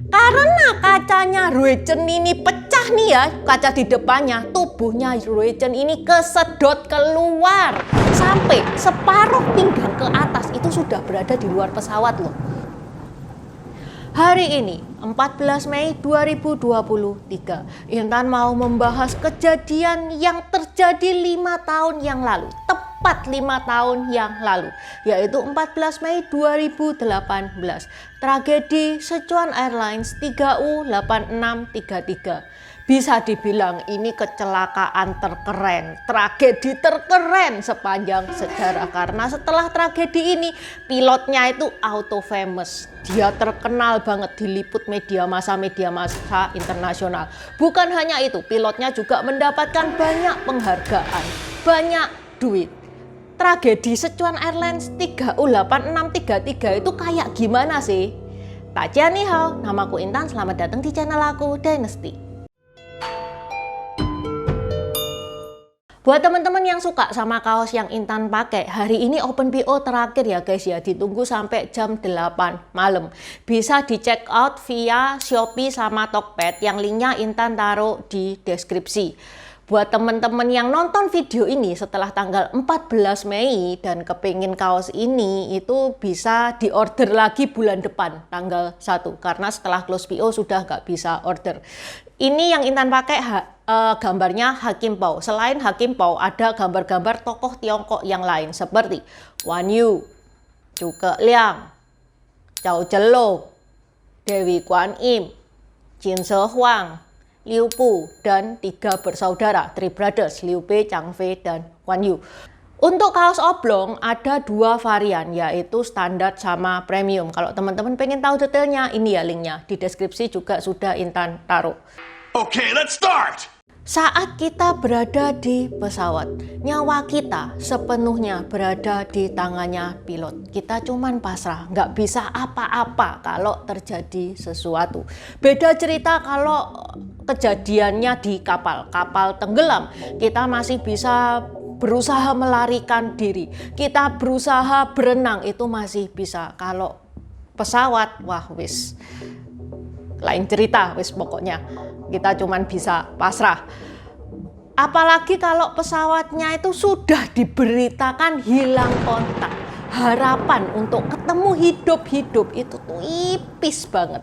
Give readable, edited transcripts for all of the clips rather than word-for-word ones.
Karena kacanya Ruijin ini pecah nih ya, kaca di depannya, tubuhnya Ruijin ini kesedot keluar. Sampai separuh pinggang ke atas itu sudah berada di luar pesawat loh. Hari ini, 14 Mei 2023, Intan mau membahas kejadian yang terjadi 5 tahun yang lalu. Tepat 5 tahun yang lalu, yaitu 14 Mei 2018. Tragedi Sichuan Airlines 3U8633. Bisa dibilang ini kecelakaan terkeren, tragedi terkeren sepanjang sejarah. Karena setelah tragedi ini, pilotnya itu auto famous. Dia terkenal banget, diliput media massa internasional. Bukan hanya itu, pilotnya juga mendapatkan banyak penghargaan, banyak duit. Tragedi Sichuan Airlines 3U8633 itu kayak gimana sih? Tajia ni hao, namaku Intan, selamat datang di channel aku, Dynasty. Buat teman-teman yang suka sama kaos yang Intan pakai, hari ini open PO terakhir ya guys ya, ditunggu sampai jam 8 malam. Bisa di check out via Shopee sama Tokped, yang linknya Intan taruh di deskripsi. Buat teman-teman yang nonton video ini setelah tanggal 14 Mei dan kepingin kaos ini, itu bisa diorder lagi bulan depan tanggal 1, karena setelah close PO sudah nggak bisa order. Ini yang Intan pakai gambarnya Hakim Pao. Selain Hakim Pao, ada gambar-gambar tokoh Tiongkok yang lain seperti Guan Yu, Zhuge Liang, Zhao Zhelou, Dewi Guan Im, Qin Shi Huang, Liu Bu, dan 3 bersaudara, Three Brothers, Liu Bei, Chang Fei, dan Guan Yu. Untuk kaos oblong ada 2 varian, yaitu standar sama premium. Kalau teman-teman pengen tahu detailnya, ini ya linknya. Di deskripsi juga sudah Intan taruh. Okay, let's start! Saat kita berada di pesawat, nyawa kita sepenuhnya berada di tangannya pilot. Kita cuman pasrah, nggak bisa apa-apa kalau terjadi sesuatu. Beda cerita kalau kejadiannya di kapal tenggelam, kita masih bisa berusaha melarikan diri. Kita berusaha berenang, itu masih bisa. Kalau pesawat, wah wis, lain cerita wis pokoknya. Kita cuman bisa pasrah. Apalagi kalau pesawatnya itu sudah diberitakan hilang kontak. Harapan untuk ketemu hidup-hidup itu tipis banget.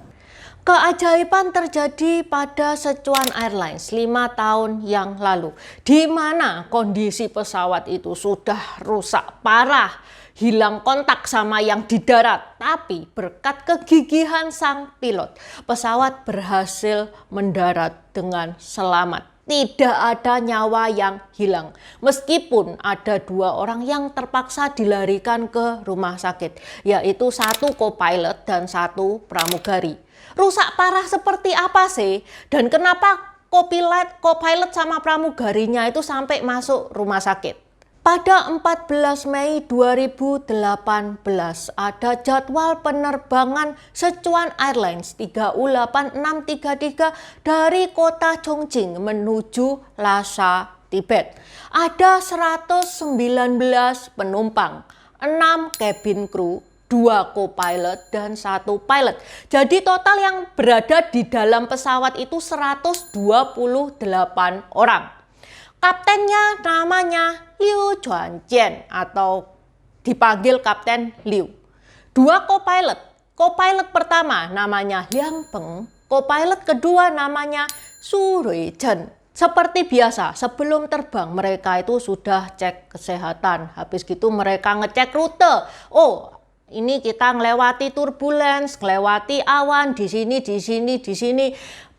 Keajaiban terjadi pada Sichuan Airlines 5 tahun yang lalu, di mana kondisi pesawat itu sudah rusak parah, hilang kontak sama yang di darat. Tapi berkat kegigihan sang pilot, pesawat berhasil mendarat dengan selamat. Tidak ada nyawa yang hilang, meskipun ada 2 orang yang terpaksa dilarikan ke rumah sakit, yaitu 1 co-pilot dan 1 pramugari. Rusak parah seperti apa sih? Dan kenapa co-pilot sama pramugarinya itu sampai masuk rumah sakit? Pada 14 Mei 2018 ada jadwal penerbangan Sichuan Airlines 3U8633 dari kota Chongqing menuju Lhasa, Tibet. Ada 119 penumpang, 6 cabin crew, 2 co-pilot, dan 1 pilot. Jadi total yang berada di dalam pesawat itu 128 orang. Kaptennya namanya Liu Chuanjian atau dipanggil Kapten Liu. 2 co-pilot. Co-pilot pertama namanya Liang Peng, co-pilot kedua namanya Su Ruijin. Seperti biasa, sebelum terbang mereka itu sudah cek kesehatan. Habis gitu mereka ngecek rute. Oh, ini kita ngelewati turbulence, ngelewati awan di sini.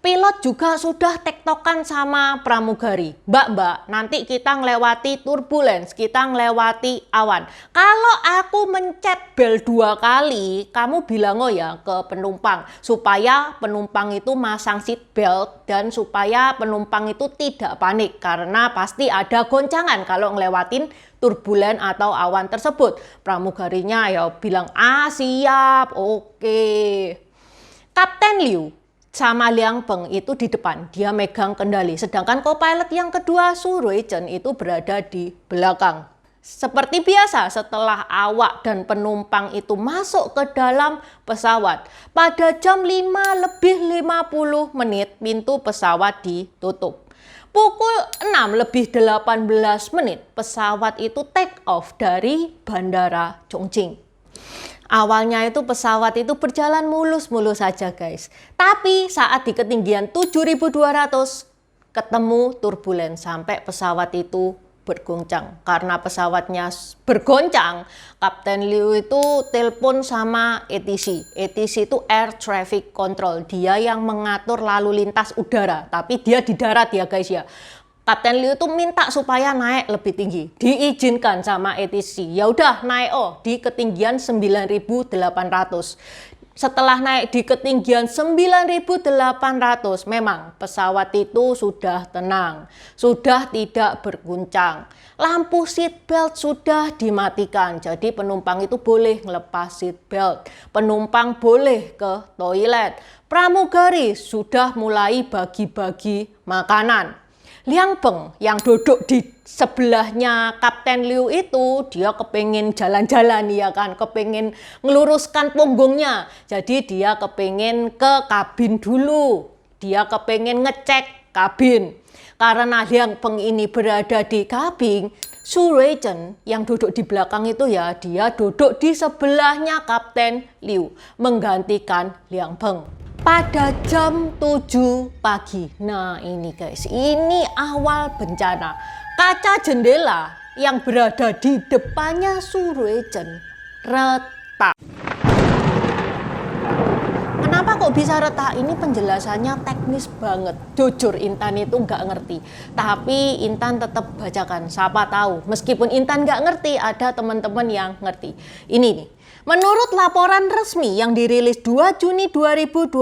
Pilot juga sudah tektokan sama pramugari. Mbak, nanti kita ngelewati turbulence, kita ngelewati awan. Kalau aku mencet bel 2 kali, kamu bilang oh ya ke penumpang, supaya penumpang itu masang seat belt dan supaya penumpang itu tidak panik, karena pasti ada goncangan kalau ngelewatin turbulen atau awan tersebut. Pramugarinya ya bilang, siap, oke. Kapten Liu sama Liang Peng itu di depan, dia megang kendali. Sedangkan co-pilot yang kedua, Su Ruijin, itu berada di belakang. Seperti biasa, setelah awak dan penumpang itu masuk ke dalam pesawat, pada jam 5:50 pintu pesawat ditutup. Pukul 6:18 pesawat itu take off dari Bandara Chongqing. Awalnya itu pesawat itu berjalan mulus-mulus saja guys. Tapi saat di ketinggian 7.200 ketemu turbulens sampai pesawat itu bergoncang. Karena pesawatnya bergoncang, Kapten Liu itu telepon sama ATC. ATC itu Air Traffic Control. Dia yang mengatur lalu lintas udara. Tapi dia di darat ya guys ya. Kapten Liu itu minta supaya naik lebih tinggi. Diizinkan sama ATC. Ya udah naik di ketinggian 9.800. Setelah naik di ketinggian 9.800, memang pesawat itu sudah tenang, sudah tidak berguncang. Lampu seat belt sudah dimatikan, jadi penumpang itu boleh ngelepas seat belt. Penumpang boleh ke toilet. Pramugari sudah mulai bagi-bagi makanan. Liang Peng yang duduk di sebelahnya Kapten Liu itu, dia kepengen jalan-jalan ya kan, kepengen ngeluruskan punggungnya. Jadi dia kepengen ke kabin dulu, dia kepengen ngecek kabin. Karena Liang Peng ini berada di kabin, Su Ruizhen yang duduk di belakang itu ya, dia duduk di sebelahnya Kapten Liu, menggantikan Liang Peng. Pada jam 7 pagi, nah ini guys, ini awal bencana. Kaca jendela yang berada di depannya Su Ruizhen retak. Kenapa kok bisa retak? Ini penjelasannya teknis banget. Jujur Intan itu nggak ngerti. Tapi Intan tetap bacakan, siapa tahu. Meskipun Intan nggak ngerti, ada teman-teman yang ngerti. Ini nih. Menurut laporan resmi yang dirilis 2 Juni 2020,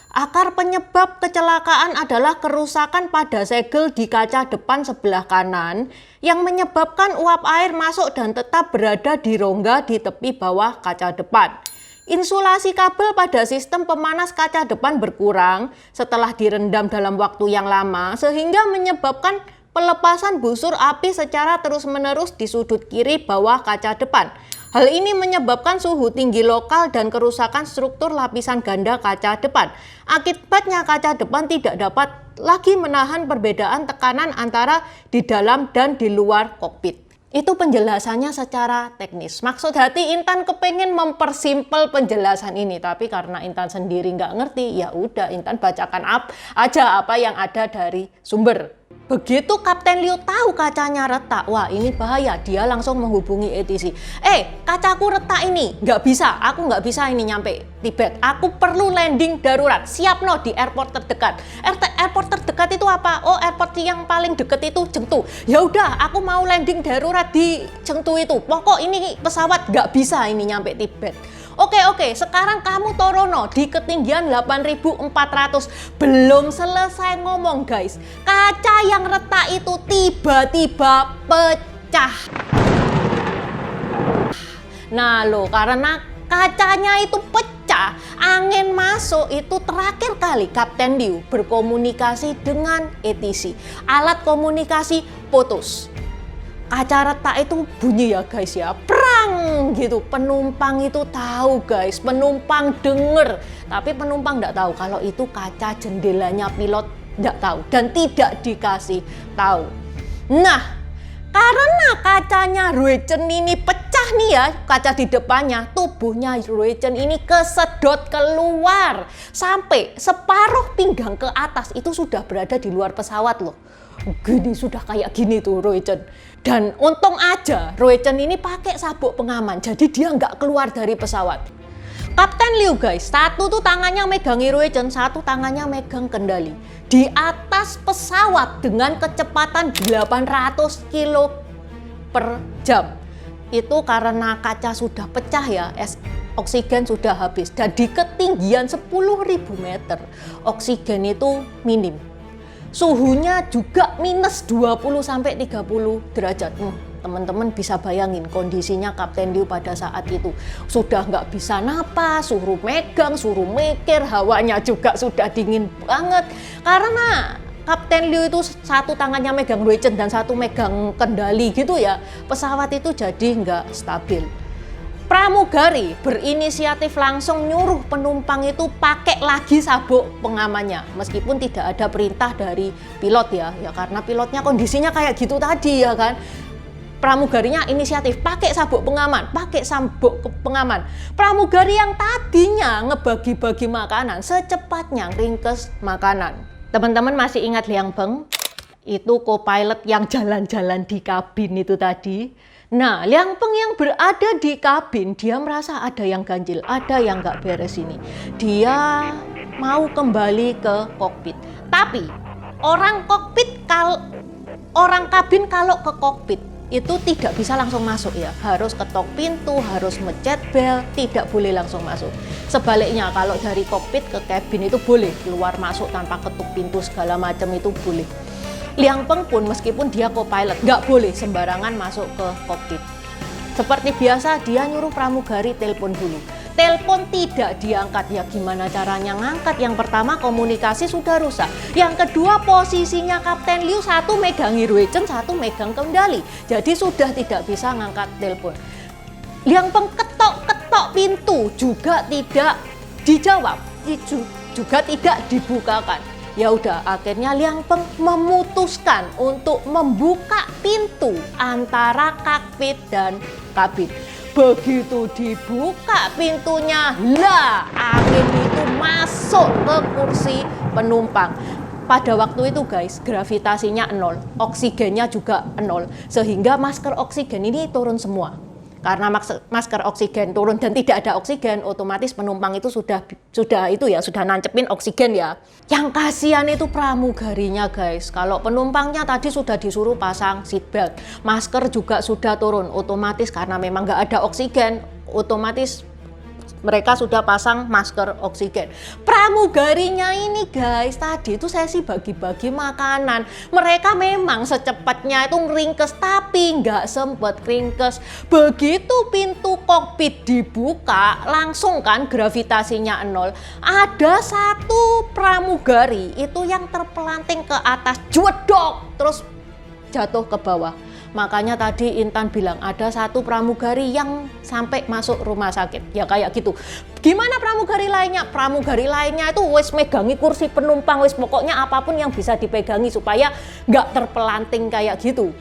akar penyebab kecelakaan adalah kerusakan pada segel di kaca depan sebelah kanan yang menyebabkan uap air masuk dan tetap berada di rongga di tepi bawah kaca depan. Insulasi kabel pada sistem pemanas kaca depan berkurang setelah direndam dalam waktu yang lama sehingga menyebabkan pelepasan busur api secara terus-menerus di sudut kiri bawah kaca depan. Hal ini menyebabkan suhu tinggi lokal dan kerusakan struktur lapisan ganda kaca depan. Akibatnya kaca depan tidak dapat lagi menahan perbedaan tekanan antara di dalam dan di luar kokpit. Itu penjelasannya secara teknis. Maksud hati Intan kepengen mempersimpel penjelasan ini, tapi karena Intan sendiri nggak ngerti, ya udah Intan bacakan aja apa yang ada dari sumber. Begitu Kapten Liu tahu kacanya retak, wah ini bahaya, dia langsung menghubungi ATC. Kacaku retak ini, aku nggak bisa ini nyampe Tibet. Aku perlu landing darurat, siap no di airport terdekat. Airport terdekat itu apa? Oh, airport yang paling deket itu Chengdu. Ya udah, aku mau landing darurat di Chengdu itu. Pokok ini pesawat nggak bisa ini nyampe Tibet. Oke, sekarang kamu torono di ketinggian 8.400. Belum selesai ngomong guys, kaca yang retak itu tiba-tiba pecah. Nah loh, karena kacanya itu pecah, angin masuk, itu terakhir kali Kapten Liu berkomunikasi dengan ATC. Alat komunikasi putus. Kaca retak itu bunyi ya guys ya, prang gitu. Penumpang itu tahu guys, penumpang denger. Tapi penumpang nggak tahu kalau itu kaca jendelanya pilot, nggak tahu dan tidak dikasih tahu. Nah, karena kacanya Ruizhen ini pecah nih ya, kaca di depannya, tubuhnya Ruizhen ini kesedot keluar. Sampai separuh pinggang ke atas itu sudah berada di luar pesawat loh. Gini, sudah kayak gini tuh Ruizhen. Dan untung aja Ruizhen ini pakai sabuk pengaman, jadi dia nggak keluar dari pesawat. Kapten Liu guys, satu tuh tangannya megangi Ruizhen, satu tangannya megang kendali. Di atas pesawat dengan kecepatan 800 kilo per jam. Itu karena kaca sudah pecah ya, oksigen sudah habis. Dan di ketinggian 10.000 meter, oksigen itu minim. Suhunya juga minus 20-30 derajat. Teman-teman bisa bayangin kondisinya Kapten Liu pada saat itu. Sudah nggak bisa napas, suruh megang, suruh mikir, hawanya juga sudah dingin banget. Karena Kapten Liu itu satu tangannya megang Ruijin dan satu megang kendali gitu ya, pesawat itu jadi nggak stabil. Pramugari berinisiatif langsung nyuruh penumpang itu pakai lagi sabuk pengamannya, meskipun tidak ada perintah dari pilot ya karena pilotnya kondisinya kayak gitu tadi ya kan. Pramugarinya inisiatif pakai sabuk pengaman, pakai sabuk pengaman. Pramugari yang tadinya ngebagi-bagi makanan secepatnya ringkes makanan. Teman-teman masih ingat Liang Peng? Itu co-pilot yang jalan-jalan di kabin itu tadi. Nah, Liang Peng yang berada di kabin, dia merasa ada yang ganjil, ada yang nggak beres ini. Dia mau kembali ke kokpit. Tapi orang kabin kalau ke kokpit itu tidak bisa langsung masuk ya, harus ketok pintu, harus mencet bel, tidak boleh langsung masuk. Sebaliknya kalau dari kokpit ke kabin itu boleh, keluar masuk tanpa ketuk pintu segala macam itu boleh. Liang Peng pun meskipun dia co-pilot nggak boleh sembarangan masuk ke kokpit. Seperti biasa dia nyuruh pramugari telepon dulu. Telepon tidak diangkat, ya gimana caranya ngangkat? Yang pertama komunikasi sudah rusak. Yang kedua posisinya Kapten Liu satu megang Ruijin, satu megang kendali. Jadi sudah tidak bisa ngangkat telepon. Liang Peng ketok-ketok pintu juga tidak dijawab, juga tidak dibukakan. Ya udah, akhirnya Liang Peng memutuskan untuk membuka pintu antara kokpit dan kabin. Begitu dibuka pintunya, lah angin itu masuk ke kursi penumpang. Pada waktu itu guys, gravitasinya 0, oksigennya juga 0, sehingga masker oksigen ini turun semua. Karena masker oksigen turun dan tidak ada oksigen, otomatis penumpang itu sudah nancepin oksigen ya. Yang kasihan itu pramugarinya guys. Kalau penumpangnya tadi sudah disuruh pasang seatbelt, masker juga sudah turun, otomatis karena memang nggak ada oksigen, otomatis mereka sudah pasang masker oksigen. Pramugarinya ini guys, tadi itu sesi bagi-bagi makanan. Mereka memang secepatnya itu ringkes, tapi nggak sempet ringkes. Begitu pintu kokpit dibuka, langsung kan gravitasinya 0. Ada satu pramugari itu yang terpelanting ke atas, jedok, terus jatuh ke bawah. Makanya tadi Intan bilang ada satu pramugari yang sampai masuk rumah sakit. Ya kayak gitu. Gimana pramugari lainnya? Pramugari lainnya itu wis megangi kursi penumpang, wis pokoknya apapun yang bisa dipegangi supaya nggak terpelanting kayak gitu.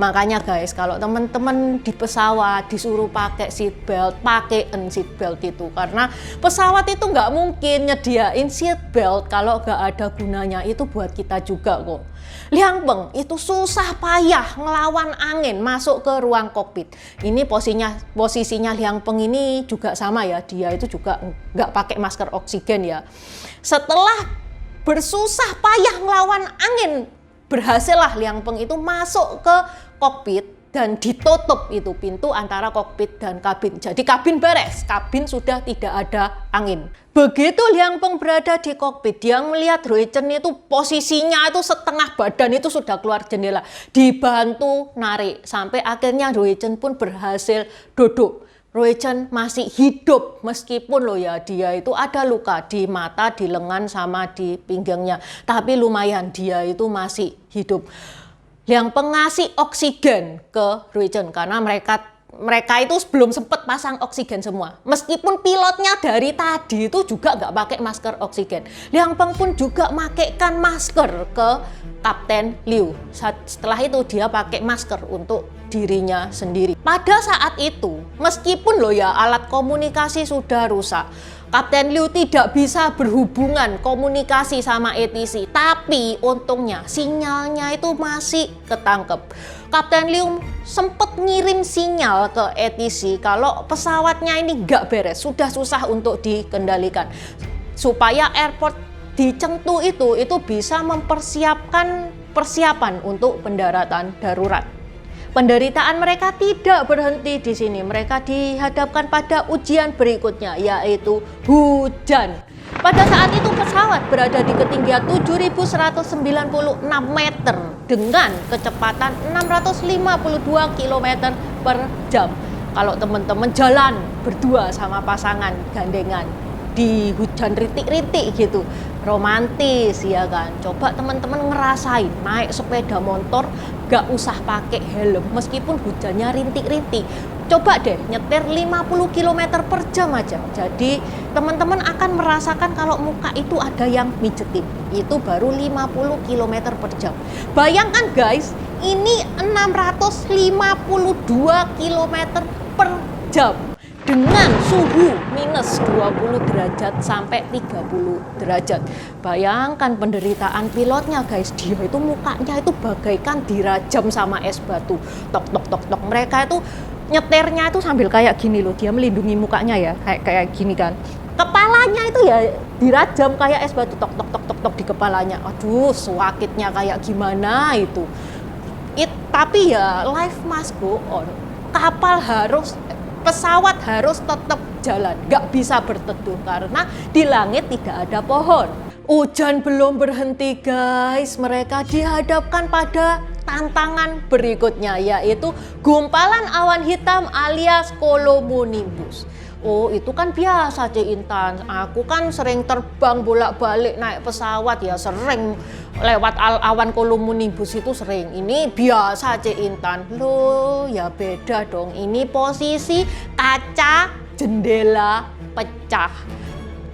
Makanya guys, kalau teman-teman di pesawat disuruh pakai seatbelt, pakaiin seatbelt itu. Karena pesawat itu nggak mungkin nyediain seatbelt kalau nggak ada gunanya, itu buat kita juga kok. Liang Peng itu susah payah ngelawan angin masuk ke ruang kokpit. Ini posisinya Liang Peng ini juga sama ya, dia itu juga nggak pakai masker oksigen ya. Setelah bersusah payah ngelawan angin, berhasillah Liang Peng itu masuk ke kokpit dan ditutup itu pintu antara kokpit dan kabin. Jadi kabin beres, kabin sudah tidak ada angin. Begitu Liang Peng berada di kokpit, dia melihat Ruijin itu posisinya itu setengah badan itu sudah keluar jendela. Dibantu narik, sampai akhirnya Ruijin pun berhasil duduk. Ruijin masih hidup meskipun loh ya dia itu ada luka di mata, di lengan sama di pinggangnya. Tapi lumayan dia itu masih hidup. Liang Peng ngasih oksigen ke Ruijin karena mereka itu belum sempat pasang oksigen semua. Meskipun pilotnya dari tadi itu juga nggak pakai masker oksigen. Liang Peng pun juga makaikan masker ke Kapten Liu. Setelah itu dia pakai masker untuk dirinya sendiri. Pada saat itu, meskipun loh ya alat komunikasi sudah rusak, Kapten Liu tidak bisa berhubungan komunikasi sama ATC, tapi untungnya sinyalnya itu masih ketangkep. Kapten Liu sempat ngirim sinyal ke ATC kalau pesawatnya ini nggak beres, sudah susah untuk dikendalikan. Supaya airport di Chengdu itu bisa mempersiapkan persiapan untuk pendaratan darurat. Penderitaan mereka tidak berhenti di sini. Mereka dihadapkan pada ujian berikutnya, yaitu hujan. Pada saat itu pesawat berada di ketinggian 7.196 meter dengan kecepatan 652 km per jam. Kalau teman-teman jalan berdua sama pasangan gandengan, di hujan rintik-rintik gitu. Romantis ya kan. Coba teman-teman ngerasain naik sepeda motor gak usah pakai helm meskipun hujannya rintik-rintik. Coba deh nyetir 50 km per jam aja. Jadi teman-teman akan merasakan kalau muka itu ada yang mijetin. Itu baru 50 km per jam. Bayangkan guys, ini 652 km per jam. Dengan suhu minus 20 derajat sampai 30 derajat. Bayangkan penderitaan pilotnya guys. Dia itu mukanya itu bagaikan dirajam sama es batu. Tok tok tok tok. Mereka itu nyetirnya itu sambil kayak gini loh. Dia melindungi mukanya ya. Kayak gini kan. Kepalanya itu ya dirajam kayak es batu. Tok tok tok tok tok di kepalanya. Aduh, sakitnya kayak gimana itu. Tapi ya life must go on. Pesawat harus tetap jalan, nggak bisa berteduh karena di langit tidak ada pohon. Hujan belum berhenti guys, mereka dihadapkan pada tantangan berikutnya yaitu gumpalan awan hitam alias cumulonimbus. Oh itu kan biasa Intan, aku kan sering terbang bolak-balik naik pesawat ya sering lewat awan cumulonimbus itu sering. Ini biasa Intan. Loh ya beda dong, ini posisi kaca jendela pecah.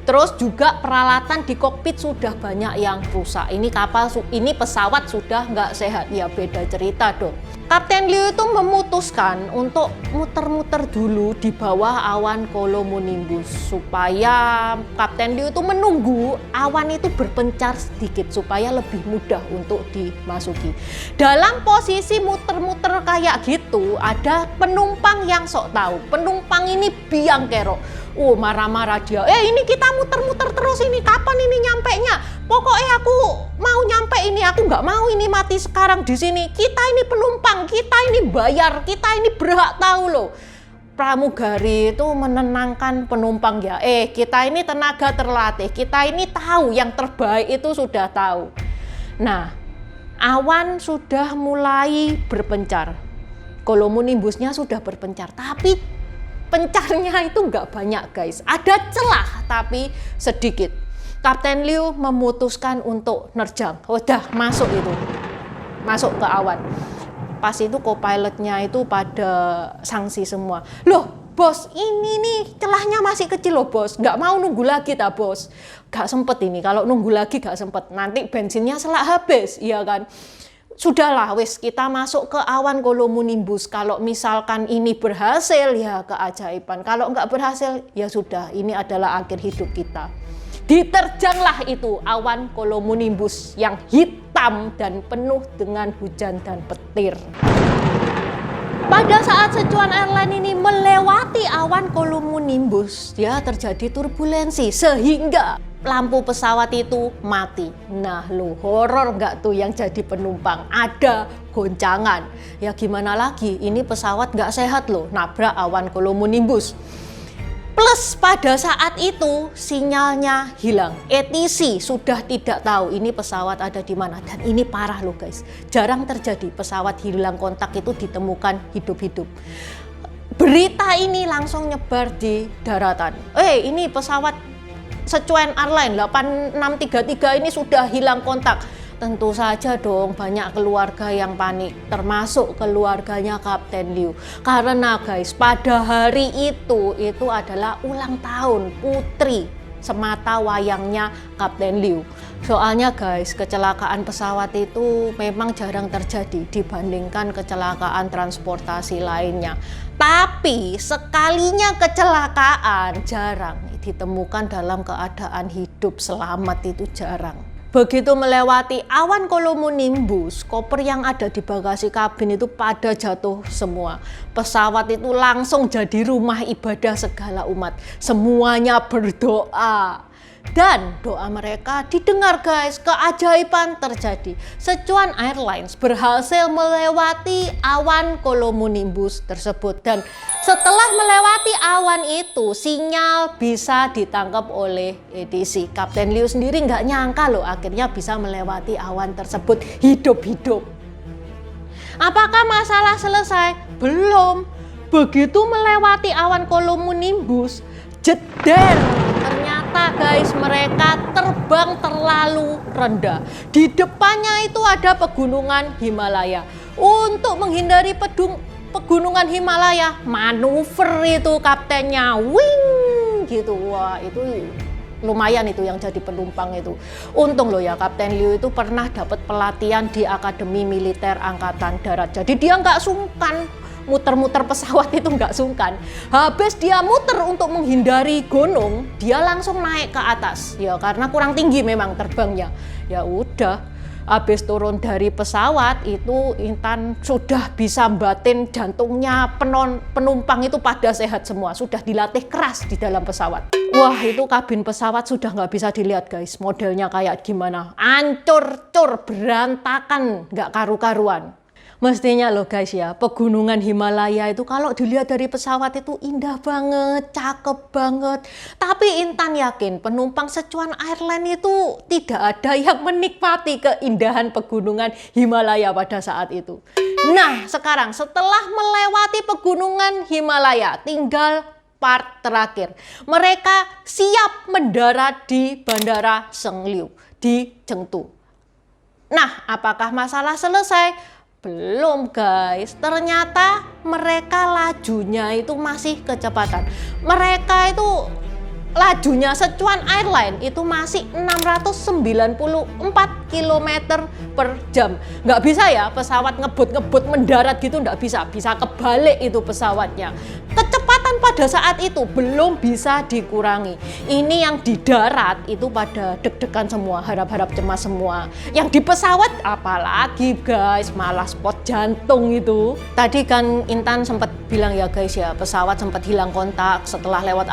Terus juga peralatan di kokpit sudah banyak yang rusak. Ini pesawat sudah nggak sehat. Ya beda cerita dong. Kapten Liu itu memutuskan untuk muter-muter dulu di bawah awan cumulonimbus supaya Kapten Liu itu menunggu awan itu berpencar sedikit supaya lebih mudah untuk dimasuki. Dalam posisi muter-muter kayak gitu, ada penumpang yang sok tahu. Penumpang ini biang kerok. Marah-marah dia. Ini kita muter-muter terus ini. Kapan ini nyampenya? Pokoknya aku mau nyampe ini. Aku nggak mau ini mati sekarang di sini. Kita ini penumpang, kita ini bayar, kita ini berhak tahu loh. Pramugari itu menenangkan penumpang ya. Kita ini tenaga terlatih. Kita ini tahu yang terbaik itu sudah tahu. Nah, awan sudah mulai berpencar. Cumulonimbusnya sudah berpencar, tapi pencarnya itu nggak banyak guys, ada celah tapi sedikit. Kapten Liu memutuskan untuk nerjang, udah masuk ke awan. Pas itu co-pilotnya itu pada sanksi semua. Loh bos, ini nih celahnya masih kecil loh bos, nggak mau nunggu lagi tak bos? Nggak sempet ini, kalau nunggu lagi nggak sempet, nanti bensinnya selak habis, iya kan? Sudahlah wis, kita masuk ke awan cumulonimbus. Kalau misalkan ini berhasil ya keajaiban, kalau nggak berhasil ya sudah, ini adalah akhir hidup kita. Diterjanglah itu awan cumulonimbus yang hitam dan penuh dengan hujan dan petir. Pada saat Sichuan Airlines ini melewati awan cumulonimbus, ya terjadi turbulensi sehingga lampu pesawat itu mati. Nah lo horor nggak tuh yang jadi penumpang? Ada goncangan. Ya gimana lagi? Ini pesawat nggak sehat loh, nabrak awan cumulonimbus. Plus pada saat itu sinyalnya hilang. ATC sudah tidak tahu ini pesawat ada di mana. Dan ini parah loh guys. Jarang terjadi pesawat hilang kontak itu ditemukan hidup-hidup. Berita ini langsung nyebar di daratan. Ini pesawat Sichuan Airlines 8633 ini sudah hilang kontak. Tentu saja dong banyak keluarga yang panik, termasuk keluarganya Kapten Liu. Karena guys, pada hari itu adalah ulang tahun putri semata wayangnya Kapten Liu. Soalnya guys, kecelakaan pesawat itu memang jarang terjadi dibandingkan kecelakaan transportasi lainnya. Tapi sekalinya kecelakaan jarang ditemukan dalam keadaan hidup selamat, itu jarang. Begitu melewati awan cumulonimbus, koper yang ada di bagasi kabin itu pada jatuh semua. Pesawat itu langsung jadi rumah ibadah segala umat. Semuanya berdoa. Dan doa mereka didengar guys, keajaiban terjadi. Sichuan Airlines berhasil melewati awan cumulonimbus tersebut. Dan setelah melewati awan itu, sinyal bisa ditangkap oleh ATC. Kapten Liu sendiri nggak nyangka loh akhirnya bisa melewati awan tersebut hidup-hidup. Apakah masalah selesai? Belum. Begitu melewati awan cumulonimbus, jeder, ternyata ternyata guys mereka terbang terlalu rendah. Di depannya itu ada pegunungan Himalaya. Untuk menghindari pegunungan Himalaya, manuver itu kaptennya, wing gitu. Wah itu lumayan itu yang jadi penumpang itu. Untung loh ya Kapten Liu itu pernah dapat pelatihan di Akademi Militer Angkatan Darat. Jadi dia nggak sungkan muter-muter pesawat itu, nggak sungkan. Habis dia muter untuk menghindari gunung, dia langsung naik ke atas. Ya karena kurang tinggi memang terbangnya. Ya udah, habis turun dari pesawat itu Intan sudah bisa batin jantungnya penumpang itu pada sehat semua. Sudah dilatih keras di dalam pesawat. Wah itu kabin pesawat sudah nggak bisa dilihat guys. Modelnya kayak gimana. Ancur-cur, berantakan, nggak karu-karuan. Mestinya loh guys ya, pegunungan Himalaya itu kalau dilihat dari pesawat itu indah banget, cakep banget. Tapi Intan yakin penumpang Sichuan Airlines itu tidak ada yang menikmati keindahan pegunungan Himalaya pada saat itu. Nah sekarang setelah melewati pegunungan Himalaya, tinggal part terakhir. Mereka siap mendarat di Bandara Sengliu di Chengdu. Nah apakah masalah selesai? Belum guys, ternyata mereka lajunya itu masih kecepatan. Mereka itu lajunya Sichuan Airlines itu masih 694 km per jam. Nggak bisa ya pesawat ngebut-ngebut mendarat gitu, nggak bisa. Bisa kebalik itu pesawatnya. Kecepatan pada saat itu belum bisa dikurangi. Ini yang di darat itu pada deg-degan semua, harap-harap cemas semua. Yang di pesawat apalagi guys, malah spot jantung itu. Tadi kan Intan sempat bilang ya guys ya, pesawat sempat hilang kontak setelah lewat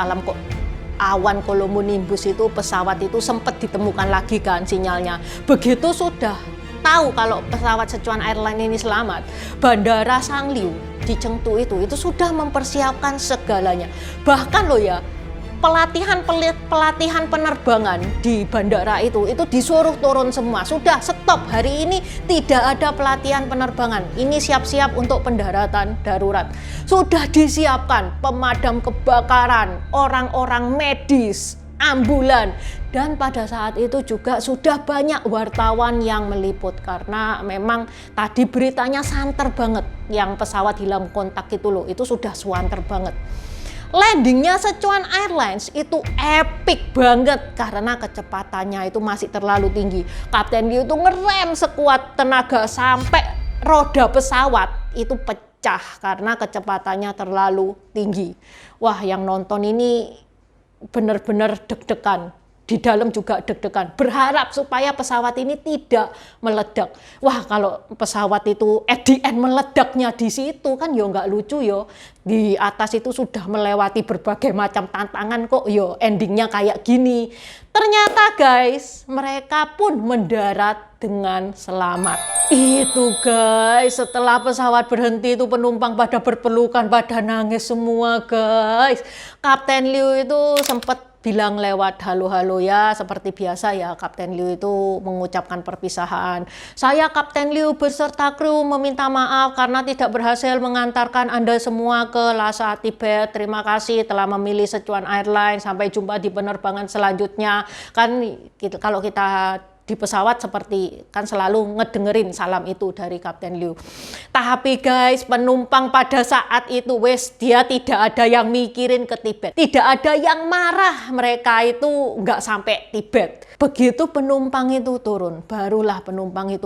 awan cumulonimbus itu, pesawat itu sempat ditemukan lagi kan sinyalnya. Begitu sudah tahu kalau pesawat Sichuan Airlines ini selamat, Bandara Sengliu di Chengdu itu sudah mempersiapkan segalanya. Bahkan loh ya, pelatihan penerbangan di bandara itu disuruh turun semua. Sudah stop, hari ini tidak ada pelatihan penerbangan. Ini siap-siap untuk pendaratan darurat. Sudah disiapkan pemadam kebakaran, orang-orang medis, ambulan. Dan pada saat itu juga sudah banyak wartawan yang meliput karena memang tadi beritanya santer banget. Yang pesawat hilang kontak itu loh, itu sudah suanter banget. Landingnya Sichuan Airlines itu epic banget karena kecepatannya itu masih terlalu tinggi. Kapten Liu itu ngerem sekuat tenaga sampai roda pesawat itu pecah karena kecepatannya terlalu tinggi. Wah, yang nonton ini benar-benar deg-degan. Di dalam juga deg-degan, berharap supaya pesawat ini tidak meledak. Wah kalau pesawat itu at the end meledaknya di situ kan ya nggak lucu yo. Di atas itu sudah melewati berbagai macam tantangan kok yo endingnya kayak gini. Ternyata guys, mereka pun mendarat dengan selamat. Itu guys, setelah pesawat berhenti itu penumpang pada berpelukan, pada nangis semua guys. Kapten Liu itu sempat bilang lewat halo-halo ya, seperti biasa ya Kapten Liu itu mengucapkan perpisahan. Saya Kapten Liu beserta kru meminta maaf karena tidak berhasil mengantarkan Anda semua ke Lhasa, Tibet. Terima kasih telah memilih Sichuan Airlines. Sampai jumpa di penerbangan selanjutnya. Kan kalau kita di pesawat seperti kan selalu ngedengerin salam itu dari Kapten Liu. Tapi guys, penumpang pada saat itu dia tidak ada yang mikirin ke Tibet. Tidak ada yang marah, mereka itu nggak sampai Tibet. Begitu penumpang itu turun, barulah penumpang itu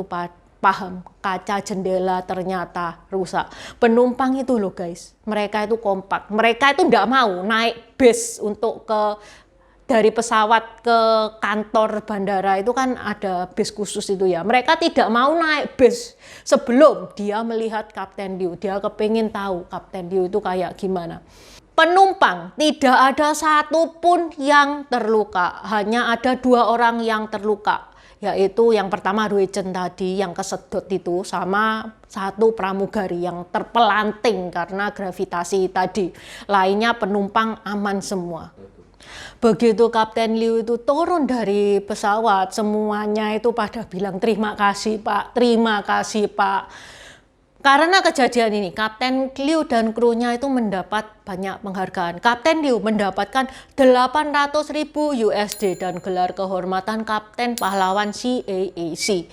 paham kaca jendela ternyata rusak. Penumpang itu loh guys, mereka itu kompak. Mereka itu nggak mau naik bis untuk dari pesawat ke kantor bandara itu kan ada bis khusus itu ya. Mereka tidak mau naik bis sebelum dia melihat Kapten Liu. Dia kepingin tahu Kapten Liu itu kayak gimana. Penumpang tidak ada satupun yang terluka. Hanya ada 2 orang yang terluka. Yaitu yang pertama Rui Chen tadi yang kesedot itu sama 1 pramugari yang terpelanting karena gravitasi tadi. Lainnya penumpang aman semua. Begitu Kapten Liu itu turun dari pesawat, semuanya itu pada bilang terima kasih Pak, terima kasih Pak. Karena kejadian ini, Kapten Liu dan krunya itu mendapat banyak penghargaan. Kapten Liu mendapatkan 800.000 USD dan gelar kehormatan Kapten Pahlawan CAAC.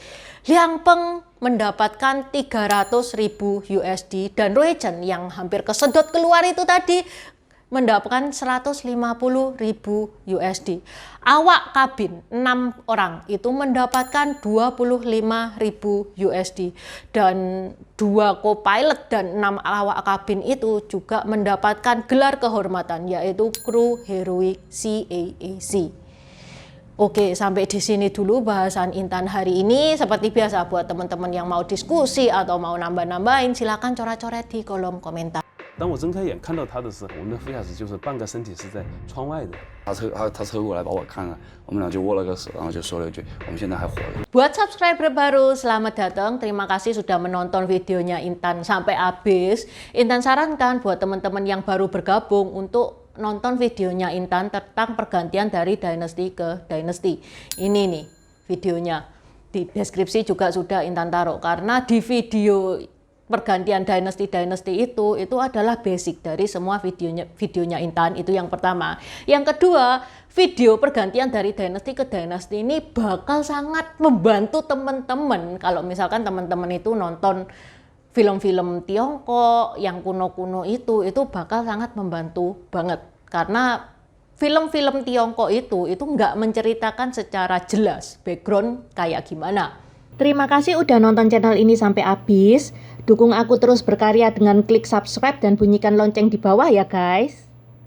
Liang Peng mendapatkan 300.000 USD dan Rui Chen yang hampir kesedot keluar itu tadi mendapatkan 150.000 USD. Awak kabin 6 orang itu mendapatkan 25.000 USD dan 2 co-pilot dan 6 awak kabin itu juga mendapatkan gelar kehormatan yaitu kru heroik CAAC. Oke, sampai di sini dulu bahasan Intan hari ini. Seperti biasa buat teman-teman yang mau diskusi atau mau nambah-nambahin silakan coret-coret di kolom komentar. 当我睁开眼看到他的时候，我们的副驾驶就是半个身体是在窗外的。他车过来把我看了，我们俩就握了个手，然后就说了一句：“我们现在还活着。” Buat subscriber baru, selamat datang. Terima kasih sudah menonton videonya Intan sampai habis. Intan sarankan buat teman-teman yang baru bergabung untuk nonton videonya Intan tentang pergantian dari dynasty ke dynasty. Ini nih videonya. Di deskripsi juga sudah Intan taruh karena di video pergantian dynasty itu adalah basic dari semua videonya Intan. Itu yang pertama. Yang kedua, video pergantian dari dynasty ke dynasty ini bakal sangat membantu teman-teman kalau misalkan teman-teman itu nonton film-film Tiongkok yang kuno-kuno itu bakal sangat membantu banget karena film-film Tiongkok itu nggak menceritakan secara jelas background kayak gimana. Terima kasih udah nonton channel ini sampai habis. Dukung aku terus berkarya dengan klik subscribe dan bunyikan lonceng di bawah ya guys.